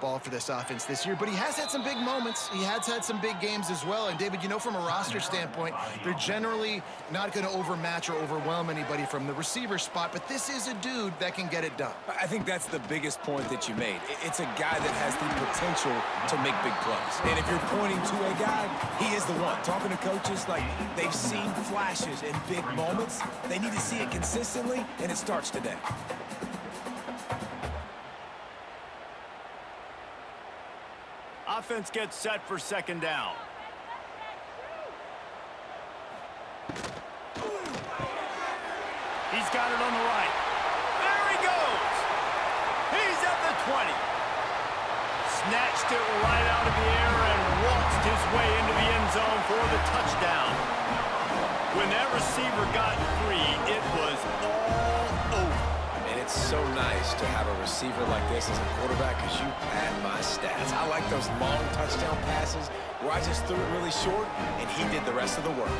ball for this offense this year, but he has had some big moments. He has had some big games as well. And David, you know, from a roster standpoint, they're generally not going to overmatch or overwhelm anybody from the receiver spot, but this is a dude that can get it done. I think that's the biggest point that you made. It's a guy that has the potential to make big plays. And if you're pointing to a guy, he is the one. Talking to coaches, like, they've seen flashes in big moments. They need to see it consistently, and it starts today. Offense gets set for second down. He's got it on the right. There he goes. He's at the 20. Snatched it right out of the air and waltzed his way into the end zone for the touchdown. When that receiver got free, it was all over. And it's so nice to have a receiver like this as a quarterback because you pad my stats. I like those long touchdown passes where I just threw it really short and he did the rest of the work.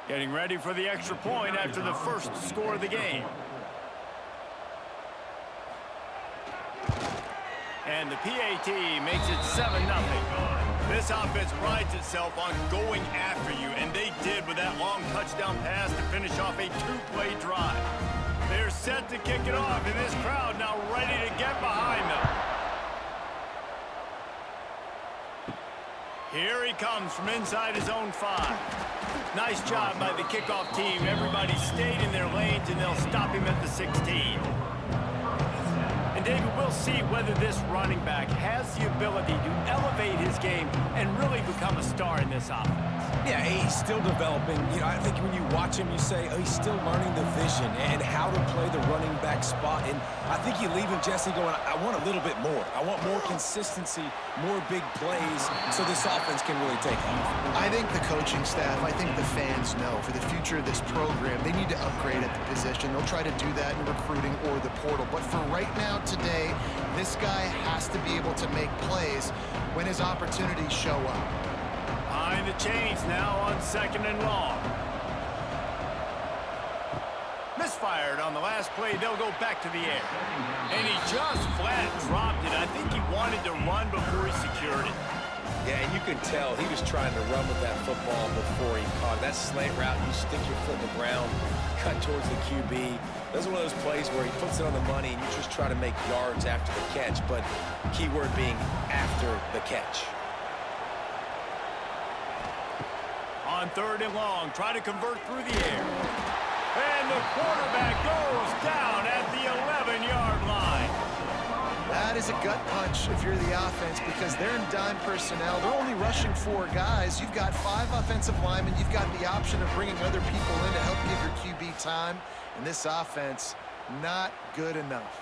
Getting ready for the extra point after the first score of the game. And the PAT makes it 7-0. This offense prides itself on going after you, and they did with that long touchdown pass to finish off a two-play drive. They're set to kick it off, and this crowd now ready to get behind them. Here he comes from inside his own 5. Nice job by the kickoff team. Everybody stayed in their lanes, and they'll stop him at the 16. And David, we'll see whether this running back has the ability to elevate his game and really become a star in this offense. Yeah, he's still developing. You know, I think when you watch him, you say, oh, he's still learning the vision and how to play the running back spot. And I think you leave him, Jesse, going, I want a little bit more. I want more consistency, more big plays, so this offense can really take off. I think the coaching staff, I think the fans know for the future of this program, they need to upgrade at the position. They'll try to do that in recruiting or the portal. But for right now, today, this guy has to be able to make plays when his opportunities show up. Behind the chains now on 2nd and long. Misfired on the last play. They'll go back to the air. And he just flat dropped it. I think he wanted to run before he secured it. Yeah, and you can tell he was trying to run with that football before he caught it. That slant route, you stick your foot in the ground, cut towards the QB. Those are one of those plays where he puts it on the money and you just try to make yards after the catch, but keyword being after the catch. On 3rd and long, try to convert through the air. And the quarterback goes down at the 11-yard line. That is a gut punch if you're the offense because they're in dime personnel. They're only rushing 4 guys. You've got 5 offensive linemen. You've got the option of bringing other people in to help give your QB time. And this offense, not good enough.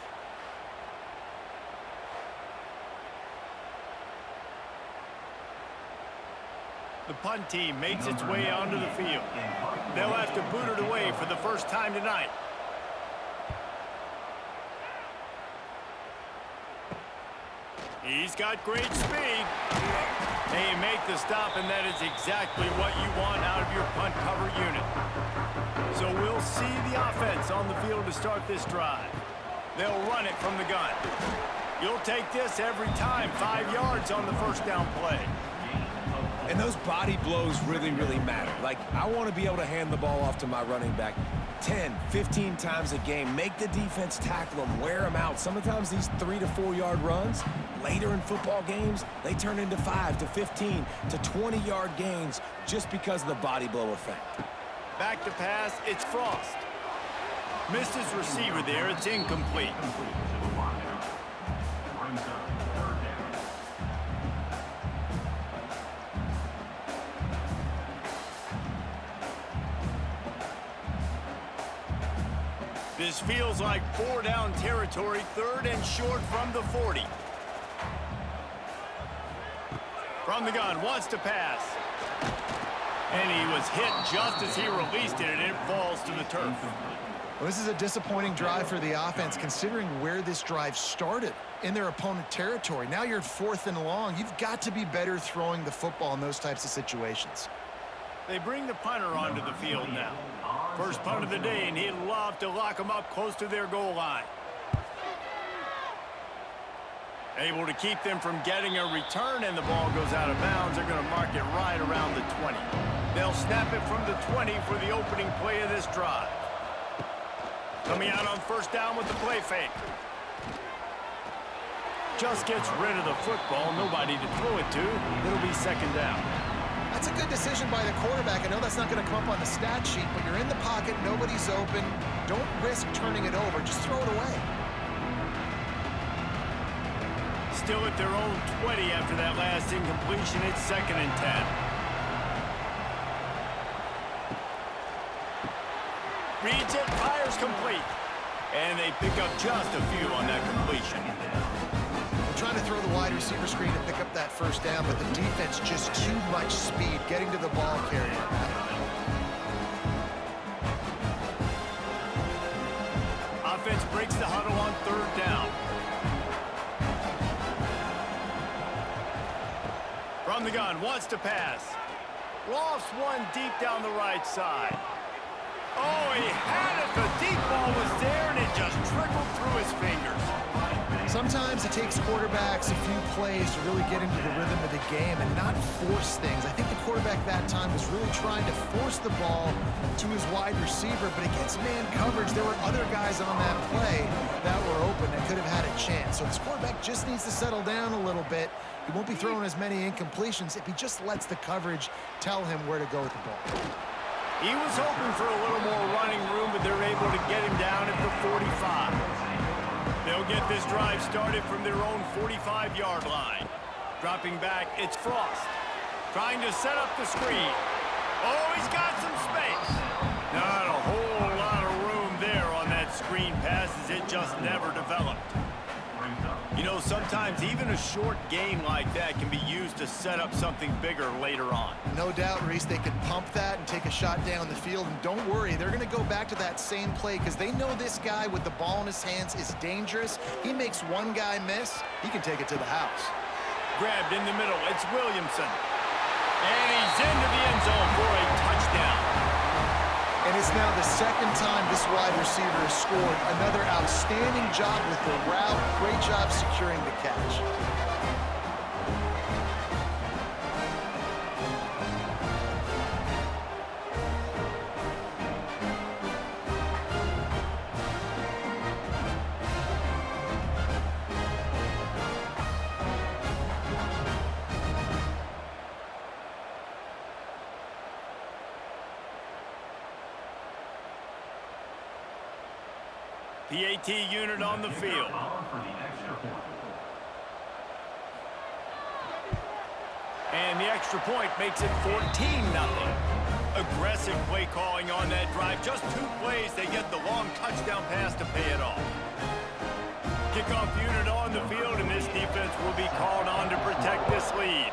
The punt team makes its way onto the field. They'll have to boot it away for the first time tonight. He's got great speed. They make the stop, and that is exactly what you want out of your punt cover unit. So we'll see the offense on the field to start this drive. They'll run it from the gun. You'll take this every time. 5 yards on the first down play. And those body blows really, really matter. Like, I want to be able to hand the ball off to my running back 10, 15 times a game. Make the defense tackle them, wear them out. Sometimes these 3 to 4 yard runs, later in football games, they turn into 5 to 15 to 20-yard gains just because of the body blow effect. Back to pass, it's Frost. Missed his receiver there, it's incomplete. This feels like 4 down territory, 3rd and short from the 40. From From the gun, wants to pass. And he was hit just as he released it, and it falls to the turf. Well, this is a disappointing drive for the offense, considering where this drive started in their opponent territory. Now you're at 4th and long. You've got to be better throwing the football in those types of situations. They bring the punter onto the field now. First punt of the day, and he'd love to lock them up close to their goal line. Able to keep them from getting a return, and the ball goes out of bounds. They're going to mark it right around the 20. They'll snap it from the 20 for the opening play of this drive. Coming out on first down with the play fake. Just gets rid of the football. Nobody to throw it to. It'll be second down. That's a good decision by the quarterback. I know that's not going to come up on the stat sheet, but you're in the pocket. Nobody's open. Don't risk turning it over. Just throw it away. Still at their own 20 after that last incompletion. It's 2nd and 10. Reads it, fires complete. And they pick up just a few on that completion. They're trying to throw the wide receiver screen to pick up that first down, but the defense just too much speed getting to the ball carrier. Offense breaks the huddle on 3rd down. From the gun, wants to pass. Lofts one deep down the right side. Oh, he had it. The deep ball was there, and it just trickled through his fingers. Sometimes it takes quarterbacks a few plays to really get into the rhythm of the game and not force things. I think the quarterback that time was really trying to force the ball to his wide receiver, but against man coverage, there were other guys on that play that were open that could have had a chance. So this quarterback just needs to settle down a little bit. He won't be throwing as many incompletions if he just lets the coverage tell him where to go with the ball. He was hoping for a little more running room, but they're able to get him down at the 45. They'll get this drive started from their own 45-yard line. Dropping back, it's Frost. Trying to set up the screen. Oh, he's got some space. Not a whole lot of room there on that screen pass as it just never developed. You know, sometimes even a short game like that can be used to set up something bigger later on. No doubt, Reese, they could pump that and take a shot down the field. And don't worry, they're going to go back to that same play because they know this guy with the ball in his hands is dangerous. He makes one guy miss, he can take it to the house. Grabbed in the middle, it's Williamson. And he's into the end zone for a touchdown. And it's now the 2nd time this wide receiver has scored. Another outstanding job with the route. Great job securing the catch. PAT unit on the field. And the extra point makes it 14-0. Aggressive play calling on that drive. Just 2 plays, they get the long touchdown pass to pay it off. Kickoff unit on the field, and this defense will be called on to protect this lead.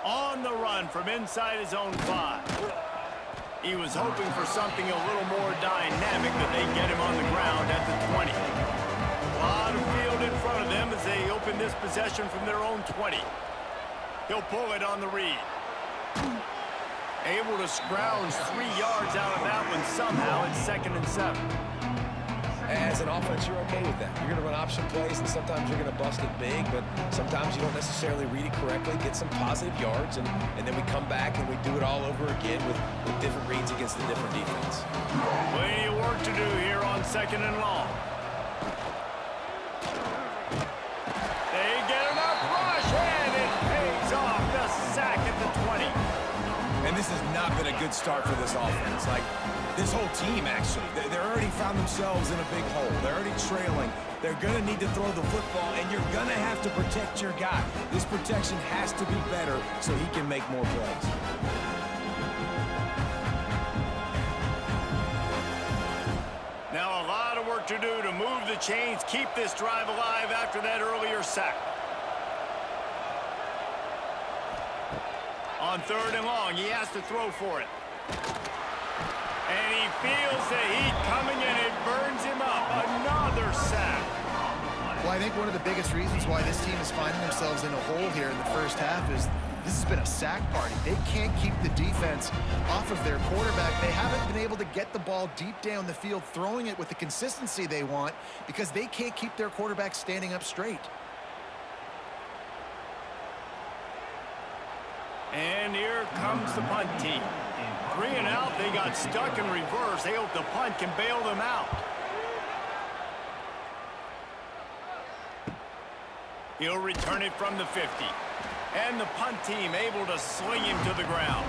On the run from inside his own 5. He was hoping for something a little more dynamic, but they get him on the ground at the 20. A lot of field in front of them as they open this possession from their own 20. He'll pull it on the read. Able to scrounge 3 yards out of that one somehow. It's 2nd and 7. As an offense, you're okay with that. You're going to run option plays, and sometimes you're going to bust it big, but sometimes you don't necessarily read it correctly, get some positive yards, and then we come back and we do it all over again with different reads against the different defense. Plenty of work to do here on 2nd and long. They get enough rush, and it pays off the sack at the 20. And this has not been a good start for this offense. Like, this whole team, actually, they're already found themselves in a big hole. They're already trailing. They're going to need to throw the football, and you're going to have to protect your guy. This protection has to be better so he can make more plays. Now a lot of work to do to move the chains, keep this drive alive after that earlier sack. On 3rd and long, he has to throw for it. And he feels the heat coming, and it burns him up. Another sack. Well, I think one of the biggest reasons why this team is finding themselves in a hole here in the first half is this has been a sack party. They can't keep the defense off of their quarterback. They haven't been able to get the ball deep down the field, throwing it with the consistency they want because they can't keep their quarterback standing up straight. And here comes the punt team. 3 and out, they got stuck in reverse. They hope the punt can bail them out. He'll return it from the 50. And the punt team able to sling him to the ground.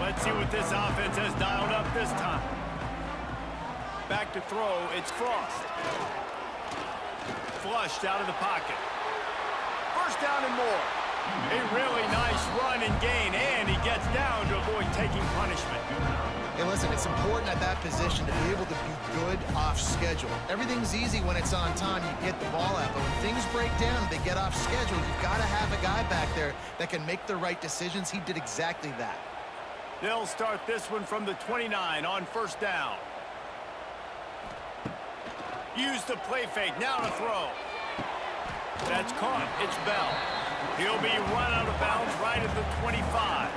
Let's see what this offense has dialed up this time. Back to throw, it's Frost. Flushed out of the pocket. First down and more. A really nice run and gain, and he gets down to avoid taking punishment. Hey, listen, it's important at that position to be able to be good off schedule. Everything's easy when it's on time, you get the ball out, but when things break down, they get off schedule, you've got to have a guy back there that can make the right decisions. He did exactly that. They'll start this one from the 29 on 1st down. Use the play fake, now to throw. That's caught, it's Bell. He'll be run out of bounds right at the 25.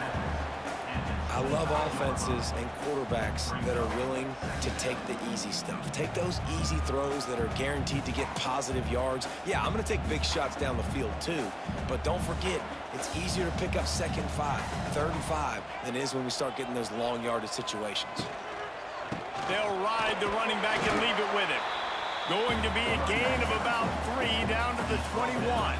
I love offenses and quarterbacks that are willing to take the easy stuff. Take those easy throws that are guaranteed to get positive yards. Yeah, I'm going to take big shots down the field too, but don't forget, it's easier to pick up 2nd and 5, 3rd and 5 than it is when we start getting those long yardage situations. They'll ride the running back and leave it with him. Going to be a gain of about 3 down to the 21.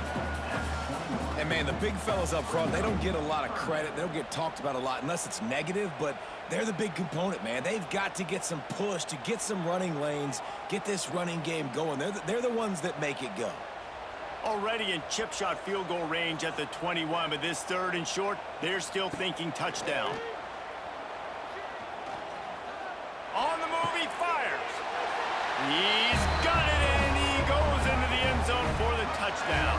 And, man, the big fellas up front, they don't get a lot of credit. They don't get talked about a lot unless it's negative, but they're the big component, man. They've got to get some push, to get some running lanes, get this running game going. They're the ones that make it go. Already in chip shot field goal range at the 21, but this 3rd and short, they're still thinking touchdown. On the move, he fires. He's got it, and he goes into the end zone for the touchdown.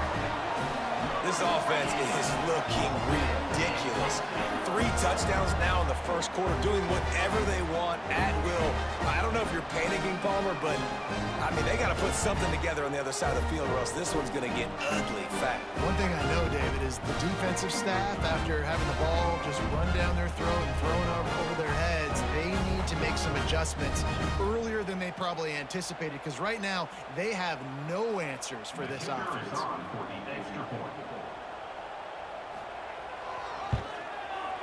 This offense is looking ridiculous. 3 touchdowns now in the 1st quarter, doing whatever they want at will. I don't know if you're panicking, Palmer, but, I mean, they got to put something together on the other side of the field or else this one's going to get ugly fast. One thing I know, David, is the defensive staff, after having the ball just run down their throat and thrown over their heads, they need to make some adjustments earlier than they probably anticipated, because right now they have no answers for this offense.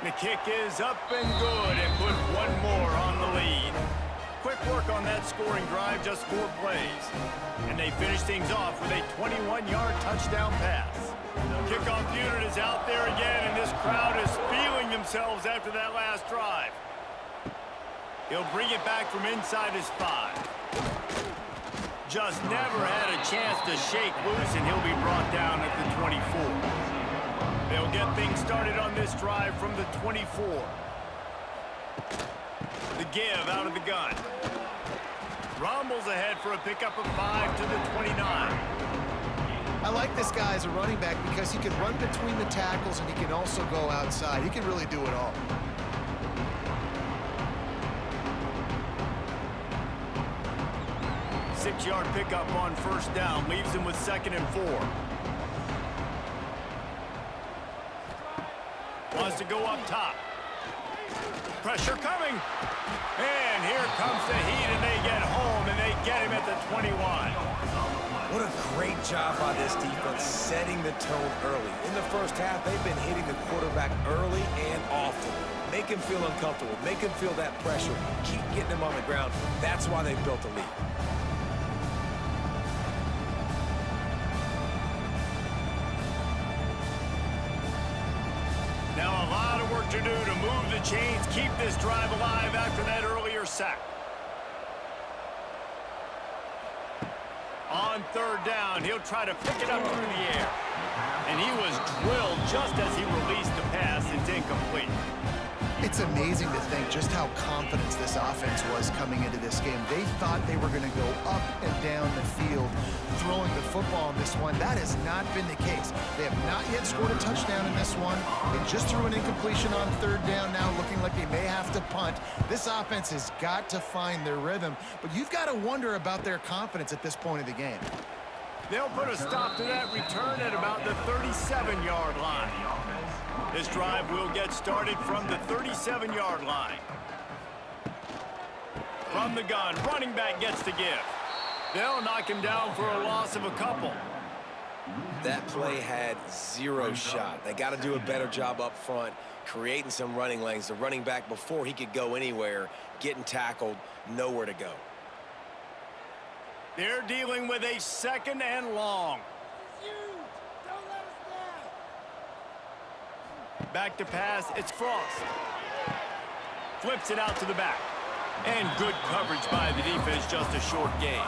The kick is up and good, and put 1 more on the lead. Quick work on that scoring drive, just 4 plays. And they finish things off with a 21-yard touchdown pass. Kickoff unit is out there again, and this crowd is feeling themselves after that last drive. He'll bring it back from inside his 5. Just never had a chance to shake loose, and he'll be brought down at the 24. They'll get things started on this drive from the 24. The give out of the gun. Rumbles ahead for a pickup of 5 to the 29. I like this guy as a running back because he can run between the tackles and he can also go outside. He can really do it all. Six-yard pickup on 1st down. Leaves him with 2nd and 4. Wants to go up top. Pressure coming. And here comes the heat, and they get home, and they get him at the 21. What a great job by this defense setting the tone early. In the 1st half, they've been hitting the quarterback early and often. Make him feel uncomfortable. Make him feel that pressure. Keep getting him on the ground. That's why they've built a lead. Now a lot of work to do to move the chains, keep this drive alive after that earlier sack. On 3rd down, he'll try to pick it up through the air. And he was drilled just as he released the pass. It's incomplete. It's amazing to think just how confident this offense was coming into this game. They thought they were going to go up and down the field throwing the football in this one. That has not been the case. They have not yet scored a touchdown in this one. They just threw an incompletion on third down now, looking like they may have to punt. This offense has got to find their rhythm, but you've got to wonder about their confidence at this point of the game. They'll put a stop to that return at about the 37-yard line. This drive will get started from the 37-yard line. From the gun, running back gets the give. They'll knock him down for a loss of a couple. That play had zero shot. They got to do a better job up front, creating some running lanes. The running back, before he could go anywhere, getting tackled, nowhere to go. They're dealing with a 2nd and long. Back to pass, it's Frost. Flips it out to the back. And good coverage by the defense, just a short gain.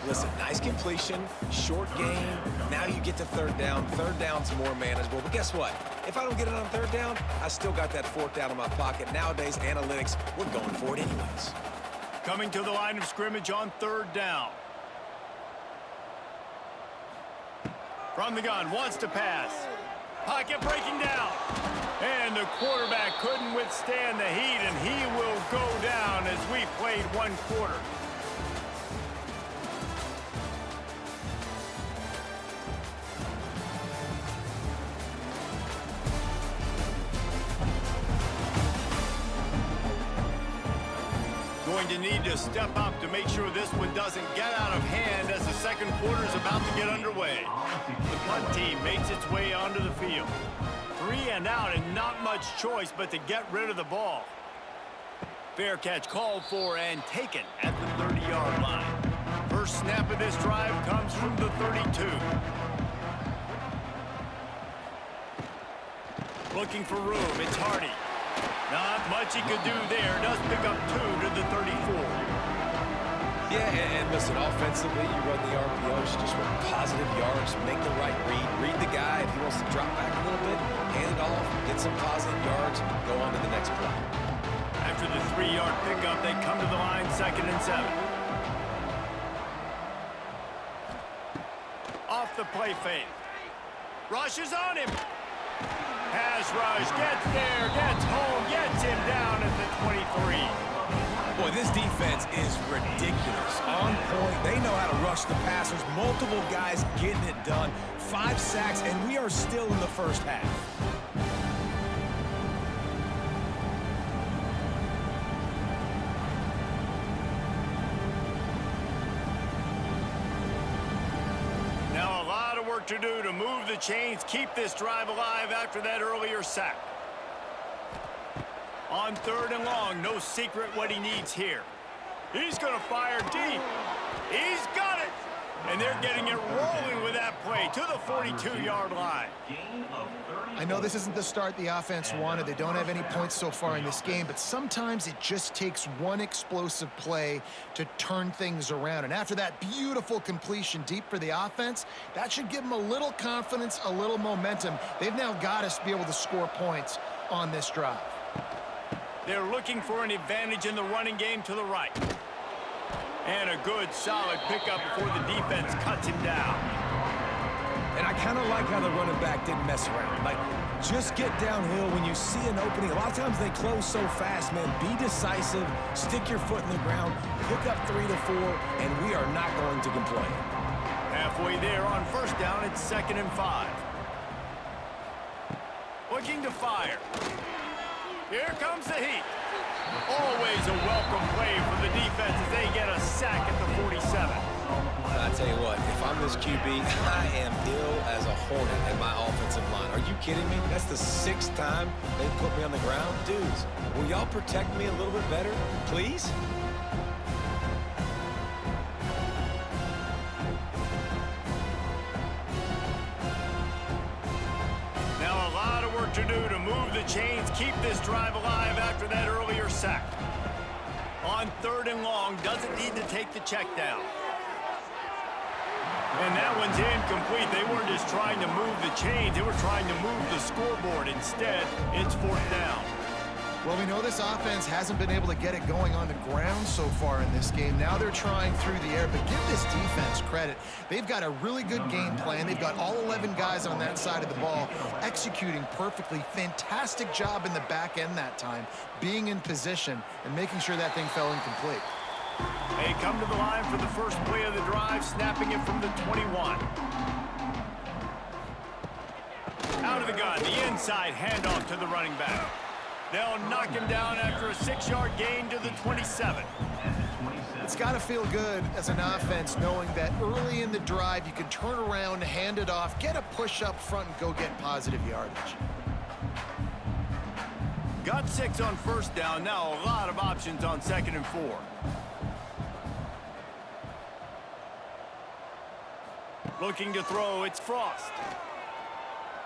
Listen, nice completion, short gain. Now you get to third down. Third down's more manageable. But guess what? If I don't get it on third down, I still got that 4th down in my pocket. Nowadays, analytics, we're going for it anyways. Coming to the line of scrimmage on 3rd down. From the gun, wants to pass. Pocket breaking down. And the quarterback couldn't withstand the heat, and he will go down as we played 1 quarter. Going to need to step up to make sure this one doesn't get out of hand as the 2nd quarter is about to get underway. The punt team makes its way onto the field. 3 and out and not much choice but to get rid of the ball. Fair catch called for and taken at the 30-yard line. First snap of this drive comes from the 32. Looking for room, it's Hardy. Not much he could do there. Does pick up 2 to the 34. Yeah, and listen, offensively, you run the RPOs, you just want positive yards, make the right read. Read the guy. If he wants to drop back a little bit, hand it off, get some positive yards, go on to the next play. After the 3-yard pickup, they come to the line 2nd and 7. Off the play fake. Rush is on him. Pass rush, gets there, gets home, gets him down at the 23. Boy, this defense is ridiculous. On point, they know how to rush the passers. Multiple guys getting it done. 5 sacks, and we are still in the first half. To do to move the chains, keep this drive alive after that earlier sack. On 3rd and long, no secret what he needs here. He's going to fire deep. He's got it. And they're getting it rolling with that play to the 42-yard line. I know this isn't the start the offense wanted. They don't have any points so far in this game, but sometimes it just takes one explosive play to turn things around. And after that beautiful completion deep for the offense, that should give them a little confidence, a little momentum. They've now got us to be able to score points on this drive. They're looking for an advantage in the running game to the right. And a good, solid pickup before the defense cuts him down. And I kind of like how the running back didn't mess around. Like, just get downhill when you see an opening. A lot of times they close so fast, man. Be decisive, stick your foot in the ground, pick up 3 to 4, and we are not going to complain. Halfway there on 1st down, it's 2nd and 5. Looking to fire. Here comes the heat. Always a welcome play for the defense as they get a sack at the 47. I tell you what, if I'm this QB, I am ill as a hornet at my offensive line. Are you kidding me? That's the 6th time they put me on the ground. Dudes, will y'all protect me a little bit better, please? Now a lot of work to do to move the chains, keep this drive alive after that earlier sack. On 3rd and long, doesn't need to take the check down. And that one's incomplete. They weren't just trying to move the chains. They were trying to move the scoreboard. Instead, it's 4th down. Well, we know this offense hasn't been able to get it going on the ground so far in this game. Now they're trying through the air, but give this defense credit. They've got a really good game plan. They've got all 11 guys on that side of the ball executing perfectly. Fantastic job in the back end that time, being in position and making sure that thing fell incomplete. They come to the line for the first play of the drive, snapping it from the 21. Out of the gun, the inside handoff to the running back. They'll knock him down after a 6-yard gain to the 27. It's got to feel good as an offense knowing that early in the drive you can turn around, hand it off, get a push up front, and go get positive yardage. Got 6 on first down. Now a lot of options on 2nd and 4. Looking to throw, it's Frost.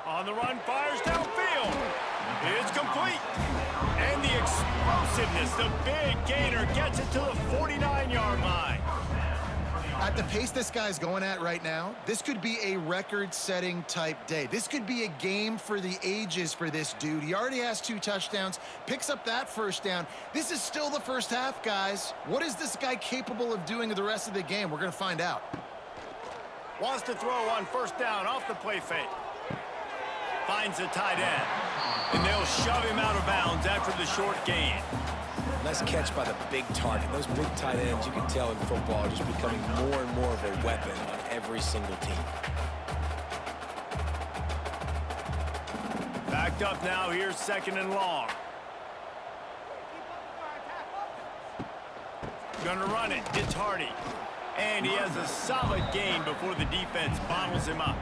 On the run, fires downfield. It's complete. And the explosiveness, the big gainer gets it to the 49-yard line. At the pace this guy's going at right now, this could be a record-setting type day. This could be a game for the ages for this dude. He already has 2 touchdowns, picks up that first down. This is still the first half, guys. What is this guy capable of doing the rest of the game? We're going to find out. Wants to throw on first down off the play fake. Finds the tight end. And they'll shove him out of bounds after the short gain. Nice catch by the big target. Those big tight ends, you can tell in football, are just becoming more and more of a weapon on every single team. Backed up now. Here's 2nd and long. Gonna run it. It's Hardy. And he has a solid gain before the defense bottles him up.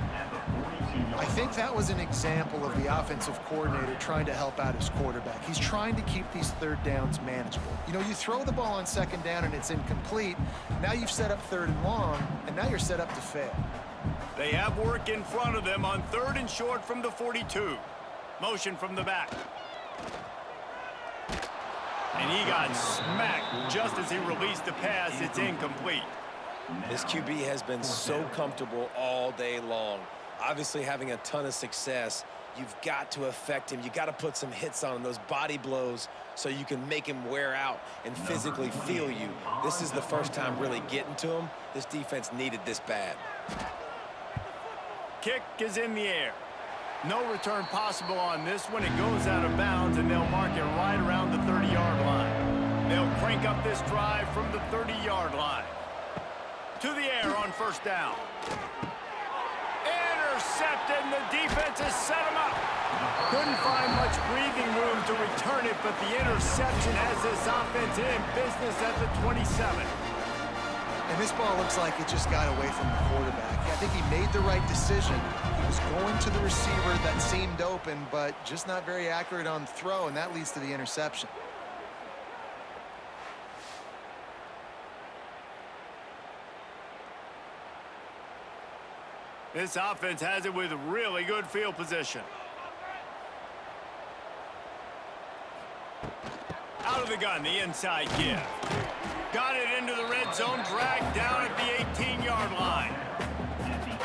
I think that was an example of the offensive coordinator trying to help out his quarterback. He's trying to keep these 3rd downs manageable. You know, you throw the ball on 2nd down and it's incomplete. Now you've set up 3rd and long, and now you're set up to fail. They have work in front of them on 3rd and short from the 42. Motion from the back. And he got smacked just as he released the pass. It's incomplete. This QB has been so comfortable all day long. Obviously having a ton of success. You've got to affect him. You got to put some hits on him, those body blows, so you can make him wear out and physically feel you. This is the first time really getting to him. This defense needed this bad. Kick is in the air. No return possible on this one. It goes out of bounds, and they'll mark it right around the 30-yard line. They'll crank up this drive from the 30-yard line. To the air on first down. Intercepted, and the defense has set him up. Couldn't find much breathing room to return it, but the interception has this offense in business at the 27. And this ball looks like it just got away from the quarterback. I think he made the right decision. He was going to the receiver that seemed open, but just not very accurate on the throw, and that leads to the interception. This offense has it with really good field position. Out of the gun, the inside give. Got it into the red zone, dragged down at the 18-yard line.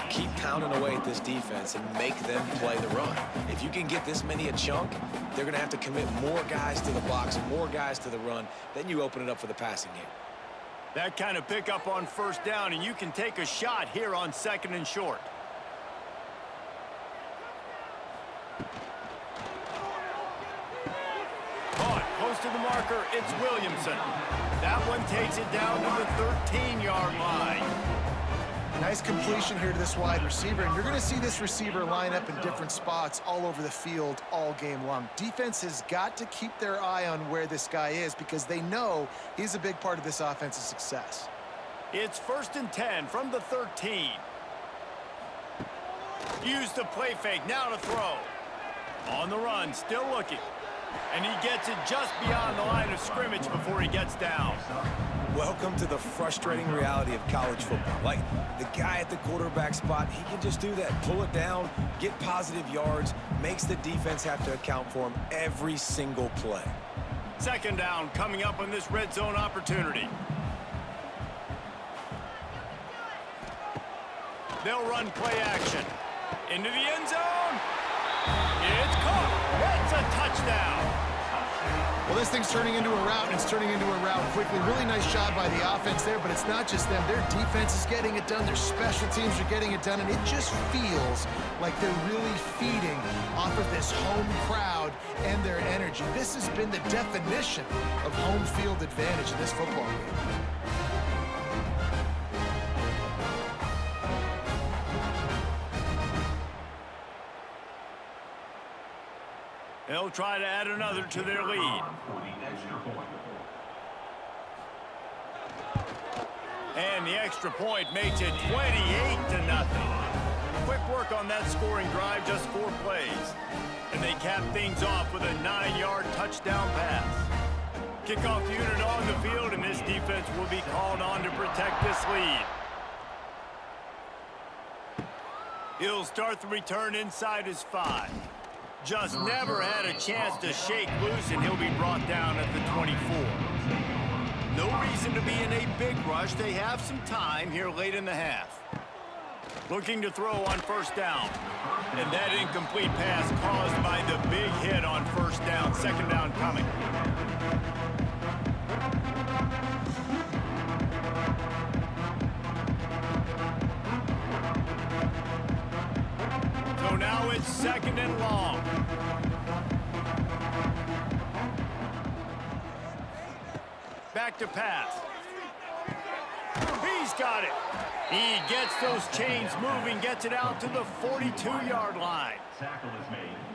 Keep pounding away at this defense and make them play the run. If you can get this many a chunk, they're going to have to commit more guys to the box, more guys to the run. Then you open it up for the passing game. That kind of pickup on first down, and you can take a shot here on 2nd and short. Caught close to the marker, it's Williamson. That one takes it down to the 13-yard line. Nice completion here to this wide receiver, and you're going to see this receiver line up in different spots all over the field all game long. Defense has got to keep their eye on where this guy is because they know he's a big part of this offense's success. It's 1st and 10 from the 13. Use the play fake, now to throw. On the run, still looking. And he gets it just beyond the line of scrimmage before he gets down. Welcome to the frustrating reality of college football. Like, the guy at the quarterback spot, he can just do that. Pull it down, get positive yards, makes the defense have to account for him every single play. 2nd down coming up on this red zone opportunity. They'll run play action. Into the end zone. It's caught. That's a touchdown. Well, this thing's turning into a rout, and it's turning into a rout quickly. Really nice job by the offense there, but it's not just them. Their defense is getting it done. Their special teams are getting it done, and it just feels like they're really feeding off of this home crowd and their energy. This has been the definition of home field advantage in this football game. They'll try to add another to their lead. And the extra point makes it 28-0. Quick work on that scoring drive, just 4 plays. And they cap things off with a 9-yard touchdown pass. Kickoff unit on the field, and this defense will be called on to protect this lead. He'll start the return inside his 5. Just never had a chance to shake loose, and he'll be brought down at the 24. No reason to be in a big rush. They have some time here late in the half. Looking to throw on first down. And that incomplete pass caused by the big hit on first down. Second down coming. So now it's second and long. Back to pass. He's got it. He gets those chains moving, gets it out to the 42-yard line.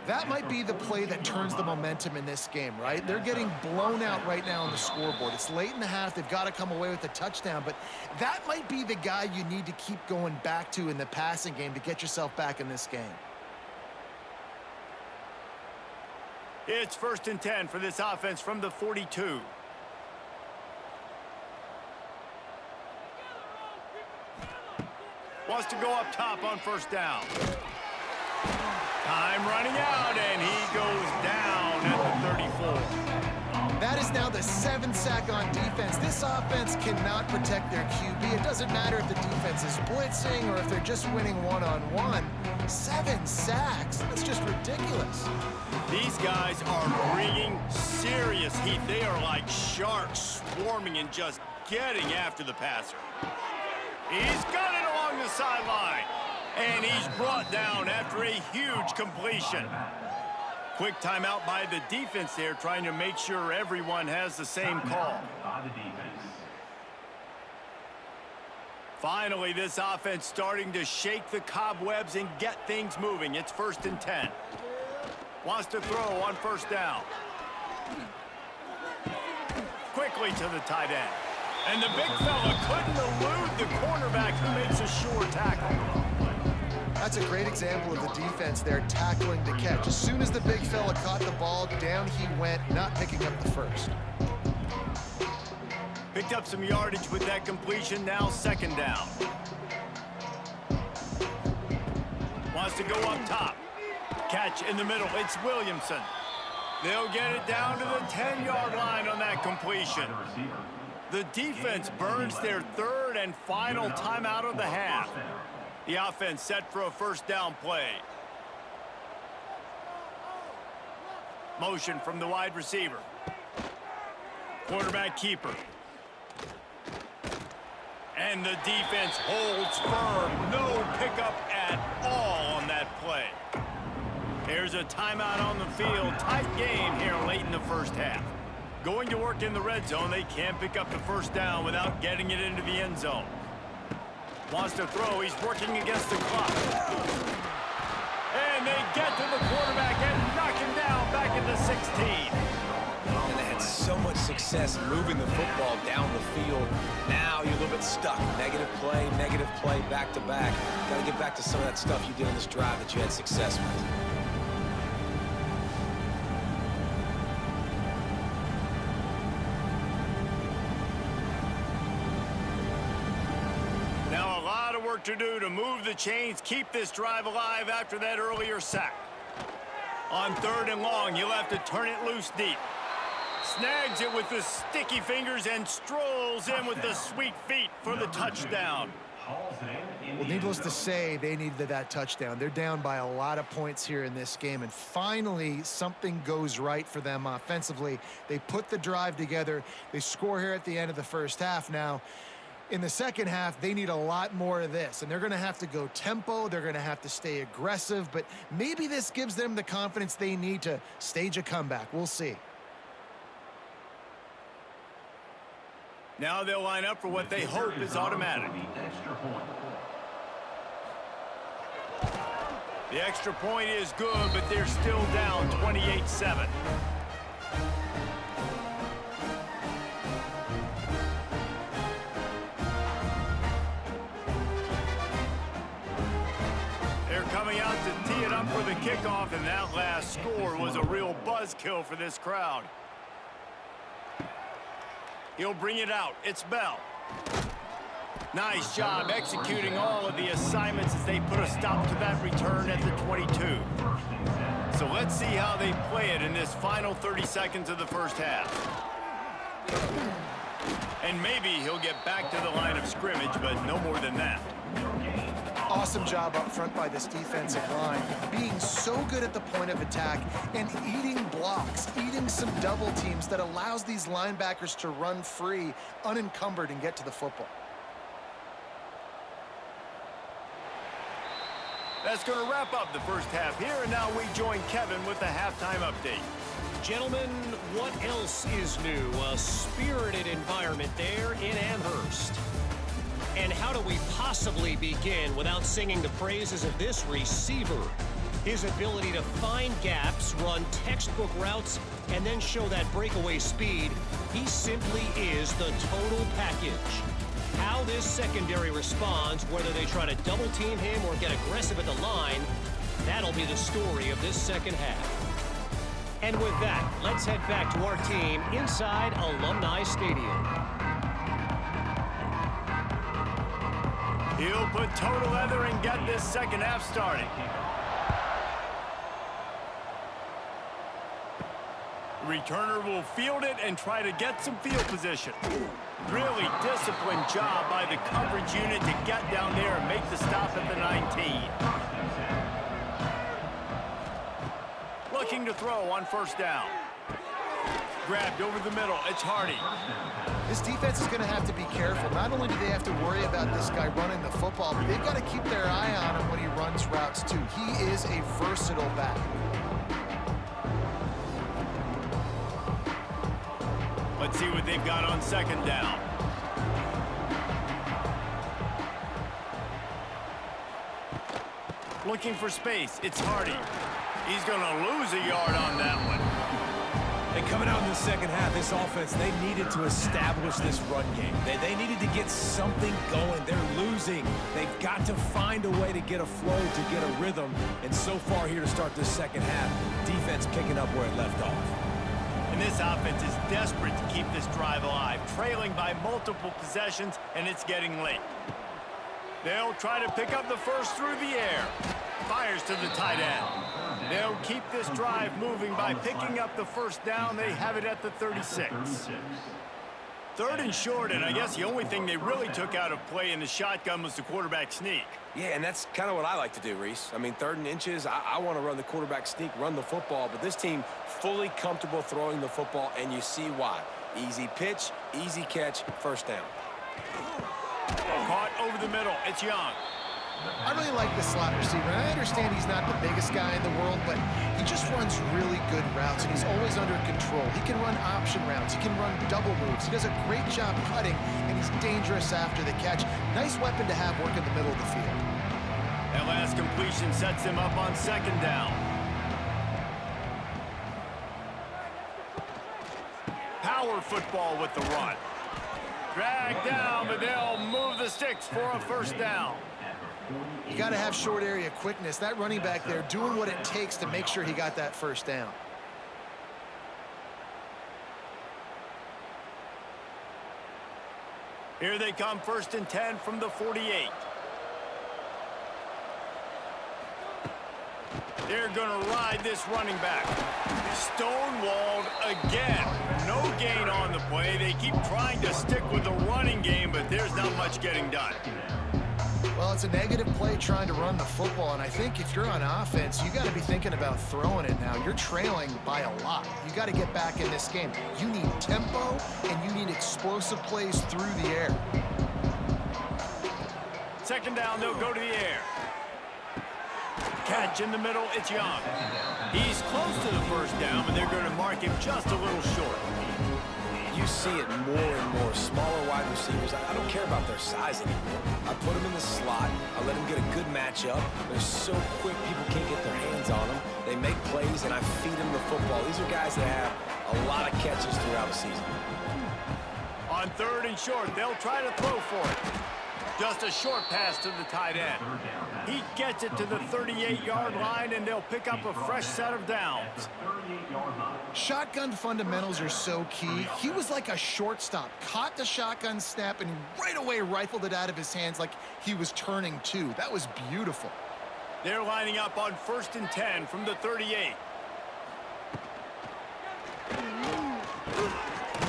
That might be the play that turns the momentum in this game, right? They're getting blown out right now on the scoreboard. It's late in the half. They've got to come away with a touchdown, but that might be the guy you need to keep going back to in the passing game to get yourself back in this game. It's 1st and 10 for this offense from the 42. Wants to go up top on first down. Time running out, and he goes down at the 34. That is now the 7th sack on defense. This offense cannot protect their QB. It doesn't matter if the defense is blitzing or if they're just winning one-on-one. 7 sacks. That's just ridiculous. These guys are bringing serious heat. They are like sharks swarming and just getting after the passer. He's got it along the sideline, and he's brought down after a huge completion. Quick timeout by the defense there, trying to make sure everyone has the same call. Finally, this offense starting to shake the cobwebs and get things moving. It's 1st and 10. Wants to throw on first down. Quickly to the tight end. And the big fella couldn't elude the cornerback who makes a sure tackle. That's a great example of the defense there tackling the catch. As soon as the big fella caught the ball, down he went, not picking up the first. Picked up some yardage with that completion, now 2nd down. Wants to go up top. Catch in the middle, it's Williamson. They'll get it down to the 10-yard line on that completion. The defense burns their 3rd and final timeout of the half. The offense set for a first down play. Motion from the wide receiver. Quarterback keeper. And the defense holds firm. No pickup at all on that play. There's a timeout on the field. Tight game here late in the first half. Going to work in the red zone. They can't pick up the first down without getting it into the end zone. Wants to throw. He's working against the clock. And they get to the quarterback and knock him down back at the 16. And they had so much success moving the football down the field. Now you're a little bit stuck. Negative play, back to back. Got to get back to some of that stuff you did in this drive that you had success with. To do to move the chains, keep this drive alive after that earlier sack. On 3rd and long, you'll have to turn it loose deep. Snags it with the sticky fingers and strolls in with the sweet feet for the touchdown. Well, needless to say, they needed that touchdown. They're down by a lot of points here in this game, and finally something goes right for them offensively. They put the drive together. They score here at the end of the first half. Now, in the second half, they need a lot more of this, and they're going to have to go tempo. They're going to have to stay aggressive, but maybe this gives them the confidence they need to stage a comeback. We'll see. Now they'll line up for what they hope is automatic. The extra point is good, but they're still down 28-7. They're coming out to tee it up for the kickoff, and that last score was a real buzzkill for this crowd. He'll bring it out. It's Bell. Nice job executing all of the assignments as they put a stop to that return at the 22. So let's see how they play it in this final 30 seconds of the first half. And maybe he'll get back to the line of scrimmage, but no more than that. Awesome job up front by this defensive line, being so good at the point of attack and eating blocks, eating some double teams that allows these linebackers to run free, unencumbered, and get to the football. That's going to wrap up the first half here, and now we join Kevin with the halftime update. Gentlemen, what else is new? A spirited environment there in Amherst. And how do we possibly begin without singing the praises of this receiver? His ability to find gaps, run textbook routes, and then show that breakaway speed. He simply is the total package. How this secondary responds, whether they try to double team him or get aggressive at the line, that'll be the story of this second half. And with that, let's head back to our team inside Alumni Stadium. He'll put toe to leather and get this second half started. Returner will field it and try to get some field position. Really disciplined job by the coverage unit to get down there and make the stop at the 19. Looking to throw on first down. Grabbed over the middle. It's Hardy. This defense is going to have to be careful. Not only do they have to worry about this guy running the football, but they've got to keep their eye on him when he runs routes too. He is a versatile back. Let's see what they've got on second down. Looking for space. It's Hardy. He's going to lose a yard on that one. And coming out in the second half, this offense, they needed to establish this run game. They needed to get something going. They're losing. They've got to find a way to get a flow, to get a rhythm. And so far here to start this second half, defense picking up where it left off. And this offense is desperate to keep this drive alive, trailing by multiple possessions, and it's getting late. They'll try to pick up the first through the air. Fires to the tight end. They'll keep this drive moving by picking up the first down. They have it at the 36. Third and short, and I guess the only thing they really took out of play in the shotgun was the quarterback sneak. Yeah, and that's kind of what I like to do, Reese. I mean, 3rd and inches, I want to run the quarterback sneak, run the football, but this team fully comfortable throwing the football, and you see why. Easy pitch, easy catch, first down. Caught over the middle. It's Young. I really like this slot receiver. I understand he's not the biggest guy in the world, but he just runs really good routes, and he's always under control. He can run option routes. He can run double moves. He does a great job cutting, and he's dangerous after the catch. Nice weapon to have work in the middle of the field. That last completion sets him up on second down. Power football with the run. Dragged down, but they'll move the sticks for a first down. You got to have short area quickness. That running back there doing what it takes to make sure he got that first down. Here they come, 1st and 10 from the 48. They're going to ride this running back. Stonewalled again. No gain on the play. They keep trying to stick with the running game, but there's not much getting done. Well, it's a negative play trying to run the football, and I think if you're on offense, you got to be thinking about throwing it now. You're trailing by a lot. You got to get back in this game. You need tempo, and you need explosive plays through the air. Second down, they'll go to the air. Catch in the middle, it's Young. He's close to the first down, but they're going to mark him just a little short. You see it more and more. Smaller wide receivers, I don't care about their size anymore. I put them in the slot. I let them get a good matchup. They're so quick, people can't get their hands on them. They make plays, and I feed them the football. These are guys that have a lot of catches throughout the season. On third and short, they'll try to throw for it. Just a short pass to the tight end. He gets it to the 38-yard line, and they'll pick up a fresh set of downs. Shotgun fundamentals are so key. He was like a shortstop, caught the shotgun snap, and right away rifled it out of his hands like he was turning two. That was beautiful. They're lining up on 1st and 10 from the 38.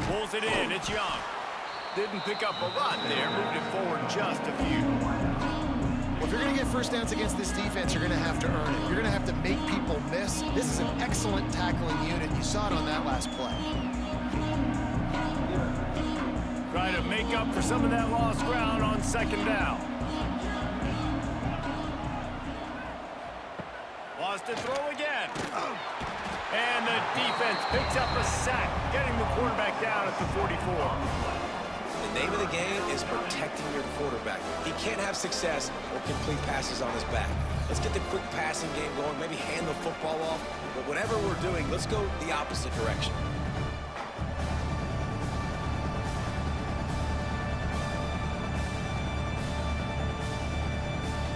Pulls it in, it's Young. Didn't pick up a lot there, moved it forward just a few. Well, if you're going to get first downs against this defense, you're going to have to earn it. You're going to have to make people miss. This is an excellent tackling unit. You saw it on that last play. Try to make up for some of that lost ground on second down. Lost to throw again. And the defense picks up a sack, getting the quarterback down at the 44. The name of the game is protecting your quarterback. He can't have success or complete passes on his back. Let's get the quick passing game going, maybe hand the football off. But whatever we're doing, let's go the opposite direction.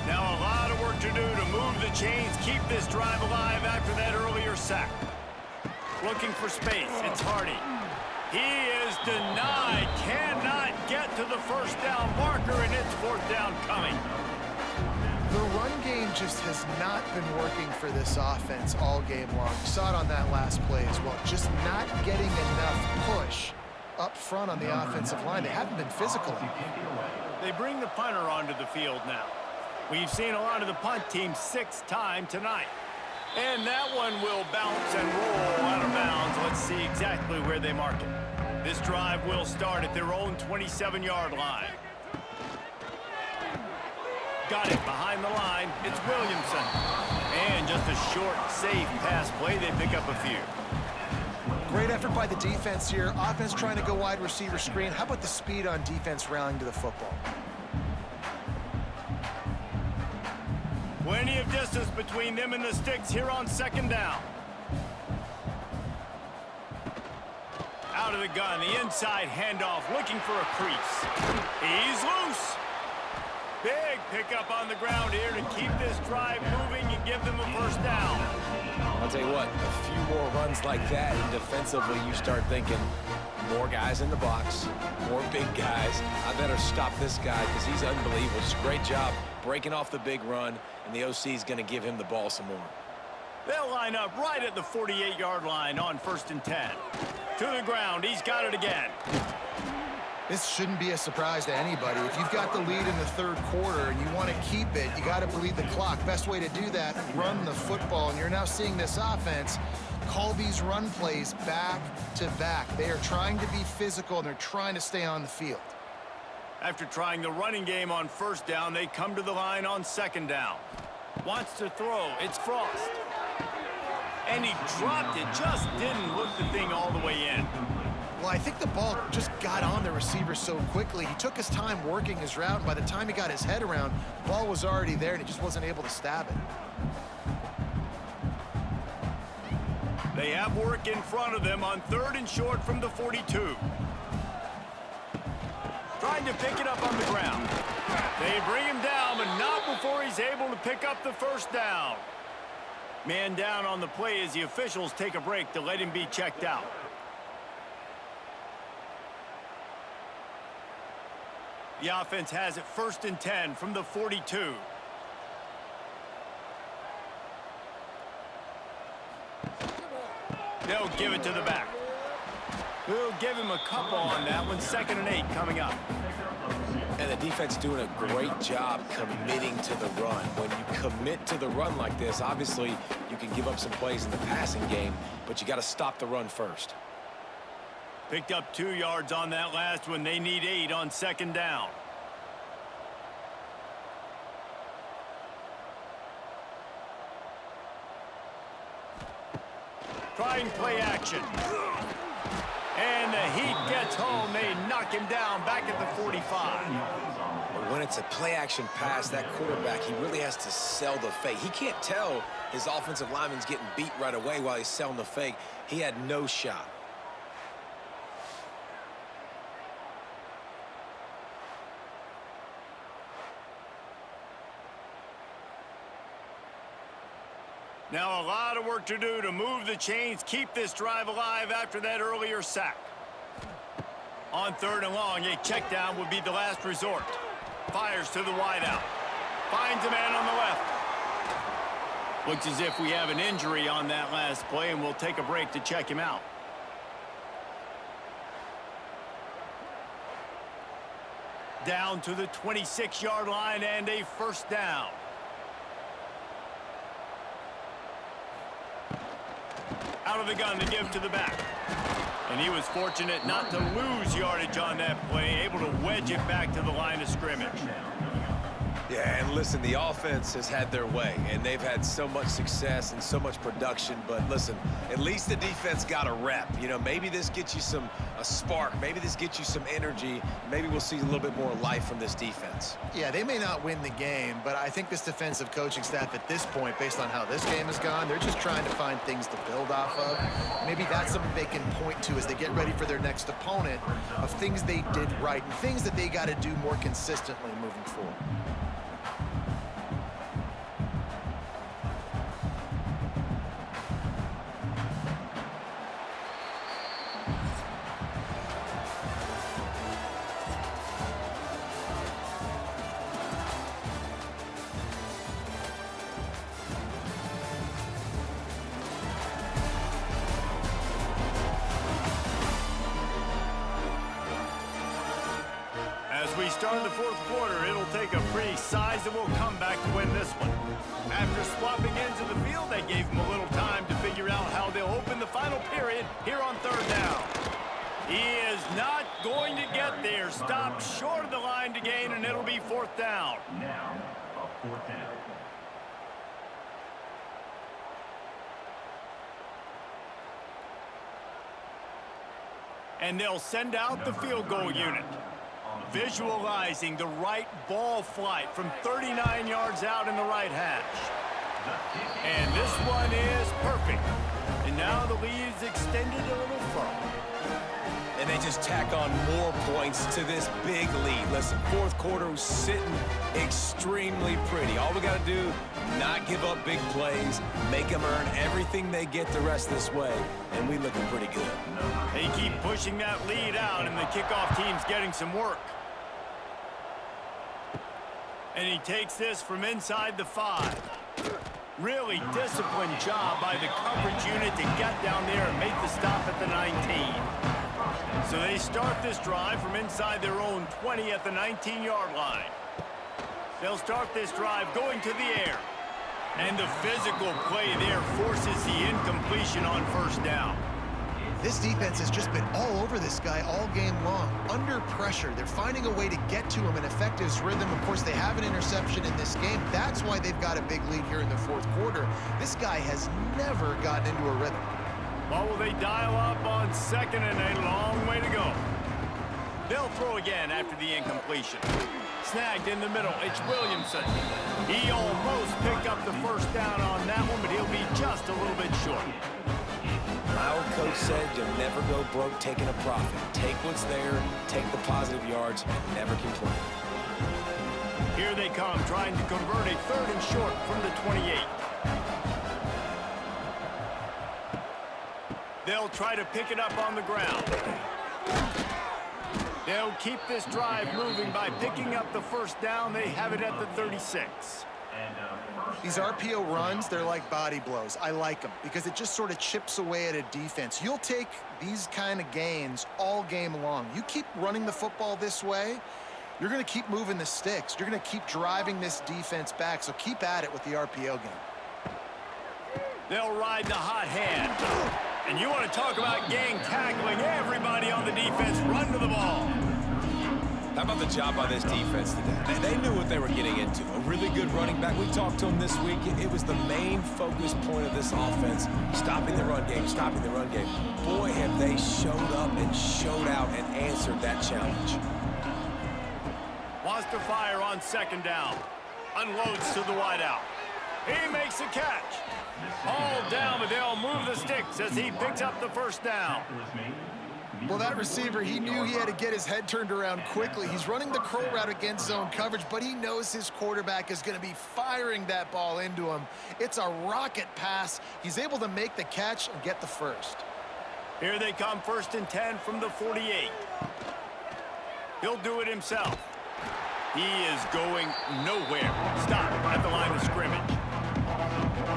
Now a lot of work to do to move the chains, keep this drive alive after that earlier sack. Looking for space, it's Hardy. He is denied, cannot get to the first down marker, and it's fourth down coming. The run game just has not been working for this offense all game long. You saw it on that last play as well. Just not getting enough push up front on the offensive line. They haven't been physical enough. They bring the punter onto the field now. We've seen a lot of the punt team 6th time tonight. And that one will bounce and roll out of bounds. Let's see exactly where they mark it. This drive will start at their own 27-yard line. Got it behind the line. It's Williamson. And just a short, safe pass play. They pick up a few. Great effort by the defense here. Offense trying to go wide receiver screen. How about the speed on defense rallying to the football? Plenty of distance between them and the sticks here on second down. Out of the gun, the inside handoff, looking for a crease. He's loose. Big pickup on the ground here to keep this drive moving and give them a first down. I'll tell you what, a few more runs like that, and defensively you start thinking, more guys in the box, more big guys. I better stop this guy because he's unbelievable. Just a great job breaking off the big run, and the OC is going to give him the ball some more. They'll line up right at the 48-yard line on 1st and 10. To the ground, he's got it again. This shouldn't be a surprise to anybody. If you've got the lead in the third quarter and you want to keep it, you got to bleed the clock. Best way to do that, run the football. And you're now seeing this offense call these run plays back to back. They are trying to be physical, and they're trying to stay on the field. After trying the running game on first down, they come to the line on second down. Wants to throw. It's Frost. And he dropped it. Just didn't look the thing all the way in. Well, I think the ball just got on the receiver so quickly. He took his time working his route, and by the time he got his head around, the ball was already there, and he just wasn't able to stab it. They have work in front of them on 3rd and short from the 42. Trying to pick it up on the ground. They bring him down, but not before he's able to pick up the first down. Man down on the play as the officials take a break to let him be checked out. The offense has it 1st and 10 from the 42. They'll give it to the back. We'll give him a couple on that one. 2nd and 8 coming up. And the defense doing a great job committing to the run. When you commit to the run like this, obviously you can give up some plays in the passing game, but you got to stop the run first. Picked up 2 yards on that last one. They need 8 on second down. Trying play action. And the heat gets home. They knock him down back at the 45. But when it's a play-action pass, that quarterback, he really has to sell the fake. He can't tell his offensive lineman's getting beat right away while he's selling the fake. He had no shot. Now a lot of work to do to move the chains, keep this drive alive after that earlier sack. On 3rd and long, a check down would be the last resort. Fires to the wideout. Finds a man on the left. Looks as if we have an injury on that last play, and we'll take a break to check him out. Down to the 26-yard line and a first down. Out of the gun to give to the back. And he was fortunate not to lose yardage on that play, able to wedge it back to the line of scrimmage. Yeah, and listen, the offense has had their way, and they've had so much success and so much production. But listen, at least the defense got a rep. You know, maybe this gets you a spark. Maybe this gets you some energy. Maybe we'll see a little bit more life from this defense. Yeah, they may not win the game, but I think this defensive coaching staff at this point, based on how this game has gone, they're just trying to find things to build off of. Maybe that's something they can point to as they get ready for their next opponent, of things they did right and things that they got to do more consistently moving forward. As we start the 4th quarter, it'll take a pretty sizable comeback to win this one. After swapping ends of the field, they gave him a little time to figure out how they'll open the final period here on 3rd down. He is not going to get there. Stopped short of the line to gain, and it'll be 4th down. Now, a 4th down. And they'll send out the field goal unit. Visualizing the right ball flight from 39 yards out in the right hash. And this one is perfect. And now the lead is extended a little further. And they just tack on more points to this big lead. Listen, 4th quarter was sitting extremely pretty. All we got to do, not give up big plays, make them earn everything they get the rest of this way, and we looking pretty good. They keep pushing that lead out, and the kickoff team's getting some work. And he takes this from inside the 5. Really disciplined job by the coverage unit to get down there and make the stop at the 19. So they start this drive from inside their own 20 at the 19-yard line. They'll start this drive going to the air. And the physical play there forces the incompletion on 1st down. This defense has just been all over this guy all game long. Under pressure, they're finding a way to get to him and affect his rhythm. Of course, they have an interception in this game. That's why they've got a big lead here in the 4th quarter. This guy has never gotten into a rhythm. Well, will they dial up on 2nd and a long way to go? They'll throw again after the incompletion. Snagged in the middle, it's Williamson. He almost picked up the 1st down on that one, but he'll be just a little bit short. My old coach said you'll never go broke taking a profit. Take what's there, take the positive yards, and never complain. Here they come, trying to convert a 3rd and short from the 28. They'll try to pick it up on the ground. They'll keep this drive moving by picking up the 1st down. They have it at the 36. These RPO runs, they're like body blows. I like them because it just sort of chips away at a defense. You'll take these kind of gains all game long. You keep running the football this way, You're going to keep moving the sticks. You're going to keep driving this defense back, so keep at it with the RPO game. They'll ride the hot hand. And you want to talk about gang tackling. Everybody on the defense run to the ball. How about the job by this defense today? They knew what they were getting into. A really good running back. We talked to him this week. It was the main focus point of this offense. Stopping the run game, stopping the run game. Boy, have they showed up and showed out and answered that challenge. Wants to fire on second down. Unloads to the wideout. He makes a catch. All down, but they'll move the sticks as he picks up the first down. Well, that receiver, he knew he had to get his head turned around quickly. He's running the curl route against zone coverage, but he knows his quarterback is going to be firing that ball into him. It's a rocket pass. He's able to make the catch and get the first. Here they come, 1st and 10 from the 48. He'll do it himself. He is going nowhere. Stop at the line of scrimmage.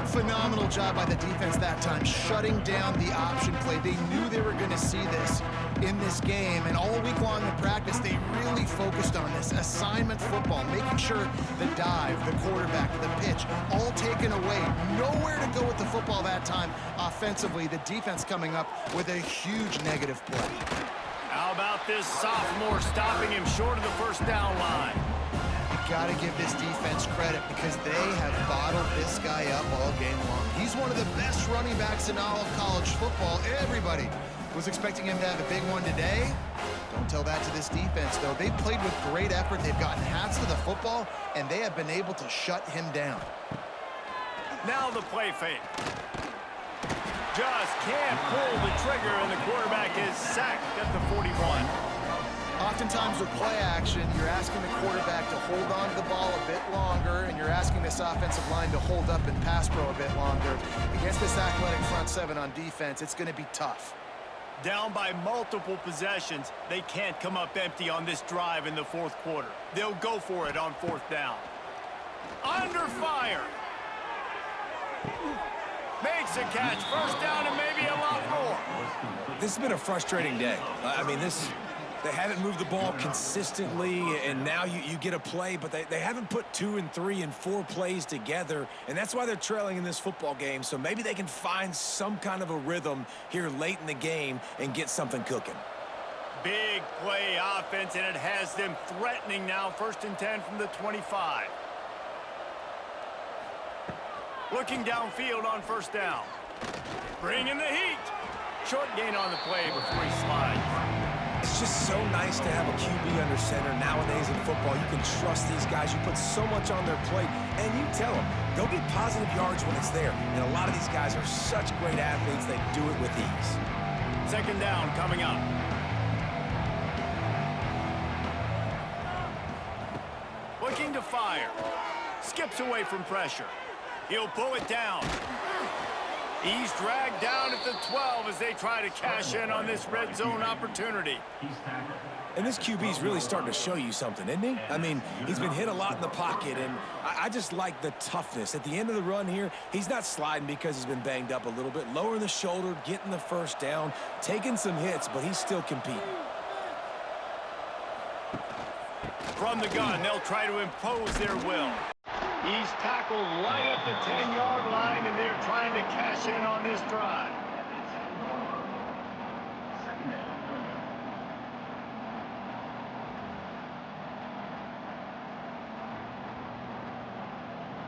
Phenomenal job by the defense that time, shutting down the option play. They knew they were going to see this in this game, and all week long in practice, they really focused on this. Assignment football, making sure the dive, the quarterback, the pitch, all taken away. Nowhere to go with the football that time. Offensively, the defense coming up with a huge negative play. How about this sophomore stopping him short of the first down line? Got to give this defense credit because they have bottled this guy up all game long. He's one of the best running backs in all of college football. Everybody was expecting him to have a big one today. Don't tell that to this defense, though. They've played with great effort. They've gotten hats to the football, and they have been able to shut him down. Now the play fake. Just can't pull the trigger, and the quarterback is sacked at the 41. Oftentimes with play action, you're asking the quarterback to hold on to the ball a bit longer, and you're asking this offensive line to hold up and pass pro a bit longer. Against this athletic front seven on defense, it's going to be tough. Down by multiple possessions, they can't come up empty on this drive in the 4th quarter. They'll go for it on 4th down. Under fire. Makes a catch. 1st down and maybe a lot more. This has been a frustrating day. I mean, they haven't moved the ball consistently, and now you get a play, but they haven't put 2 and 3 and 4 plays together, and that's why they're trailing in this football game. So maybe they can find some kind of a rhythm here late in the game and get something cooking. Big play offense, and it has them threatening now. 1st and 10 from the 25. Looking downfield on 1st down. Bringing the heat. Short gain on the play before he slides. It's just so nice to have a QB under center. Nowadays in football, you can trust these guys. You put so much on their plate, and you tell them, go get positive yards when it's there. And a lot of these guys are such great athletes, they do it with ease. 2nd down coming up. Looking to fire. Skips away from pressure. He'll pull it down. He's dragged down at the 12 as they try to cash in on this red zone opportunity. And this QB's really starting to show you something, isn't he? I mean, he's been hit a lot in the pocket, and I just like the toughness. At the end of the run here, he's not sliding because he's been banged up a little bit. Lowering the shoulder, getting the 1st down, taking some hits, but he's still competing. From the gun, they'll try to impose their will. He's tackled right at the 10-yard line, and they're trying to cash in on this drive.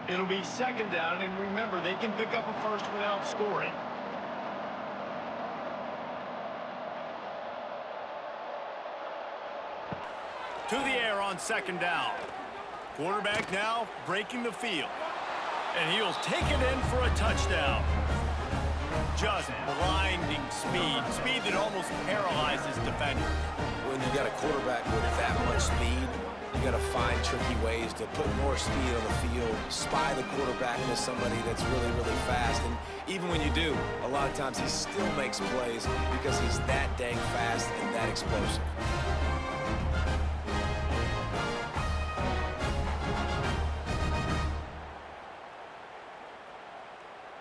It'll be 2nd down, and remember, they can pick up a first without scoring. To the air on 2nd down. Quarterback now breaking the field. And he'll take it in for a touchdown. Just blinding speed. Speed that almost paralyzes defenders. When you got a quarterback with that much speed, you got to find tricky ways to put more speed on the field, spy the quarterback with somebody that's really, really fast. And even when you do, a lot of times he still makes plays because he's that dang fast and that explosive.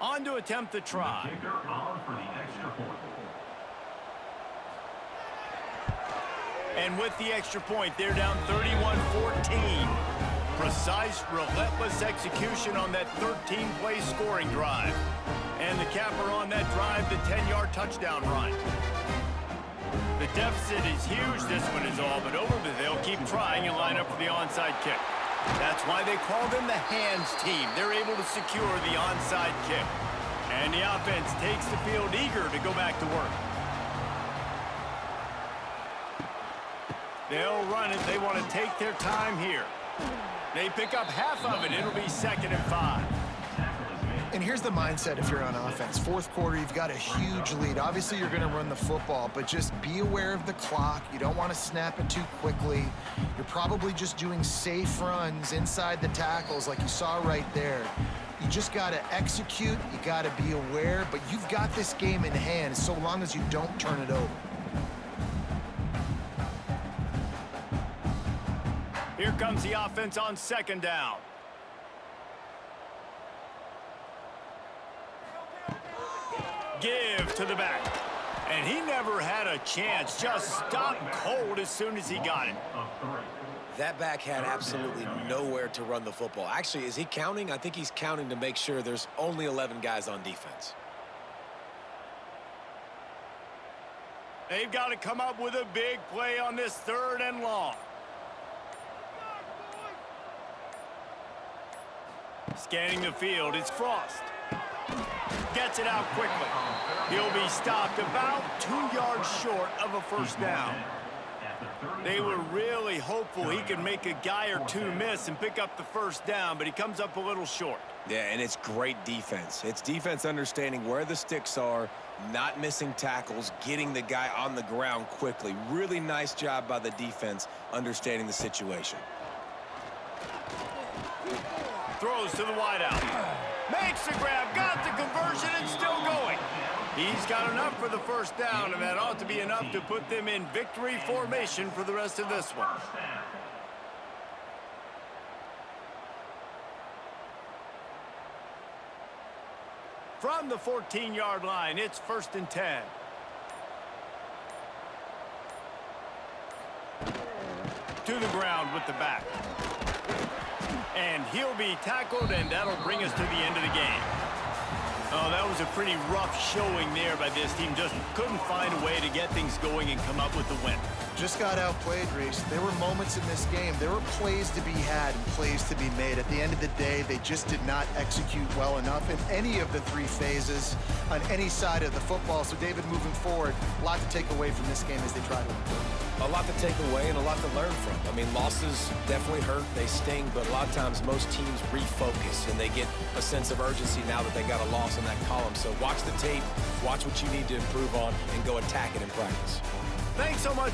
On to attempt the try. And with the extra point, they're down 31-14. Precise, relentless execution on that 13-play scoring drive. And the capper on that drive, the 10-yard touchdown run. The deficit is huge, this one is all but over, but they'll keep trying and line up for the onside kick. That's why they call them the hands team. They're able to secure the onside kick. And the offense takes the field eager to go back to work. They'll run it. They want to take their time here. They pick up half of it. It'll be 2nd and 5. And here's the mindset if you're on offense. Fourth quarter, you've got a huge lead. Obviously, you're going to run the football, but just be aware of the clock. You don't want to snap it too quickly. You're probably just doing safe runs inside the tackles like you saw right there. You just got to execute. You got to be aware, but you've got this game in hand so long as you don't turn it over. Here comes the offense on 2nd down. Give to the back. And he never had a chance. Just stopped cold as soon as he got it. That back had absolutely nowhere to run the football. Actually, is he counting? I think he's counting to make sure there's only 11 guys on defense. They've got to come up with a big play on this 3rd and long. Scanning the field, it's Frost. Gets it out quickly. He'll be stopped about 2 yards short of a 1st down. They were really hopeful he could make a guy or two miss and pick up the 1st down, but he comes up a little short. Yeah, and it's great defense. It's defense understanding where the sticks are, not missing tackles, getting the guy on the ground quickly. Really nice job by the defense understanding the situation. Throws to the wideout. Makes the grab, got the conversion, and still going. He's got enough for the 1st down, and that ought to be enough to put them in victory formation for the rest of this one. From the 14-yard line, it's 1st and 10. To the ground with the back. And he'll be tackled, and that'll bring us to the end of the game. Oh, that was a pretty rough showing there by this team. Just couldn't find a way to get things going and come up with the win. Just got outplayed, Reese. There were moments in this game. There were plays to be had and plays to be made. At the end of the day, they just did not execute well enough in any of the 3 phases on any side of the football. So, David, moving forward, a lot to take away from this game as they try to improve. A lot to take away and a lot to learn from. I mean, losses definitely hurt. They sting, but a lot of times most teams refocus and they get a sense of urgency now that they got a loss in that column. So watch the tape, watch what you need to improve on, and go attack it in practice. Thanks so much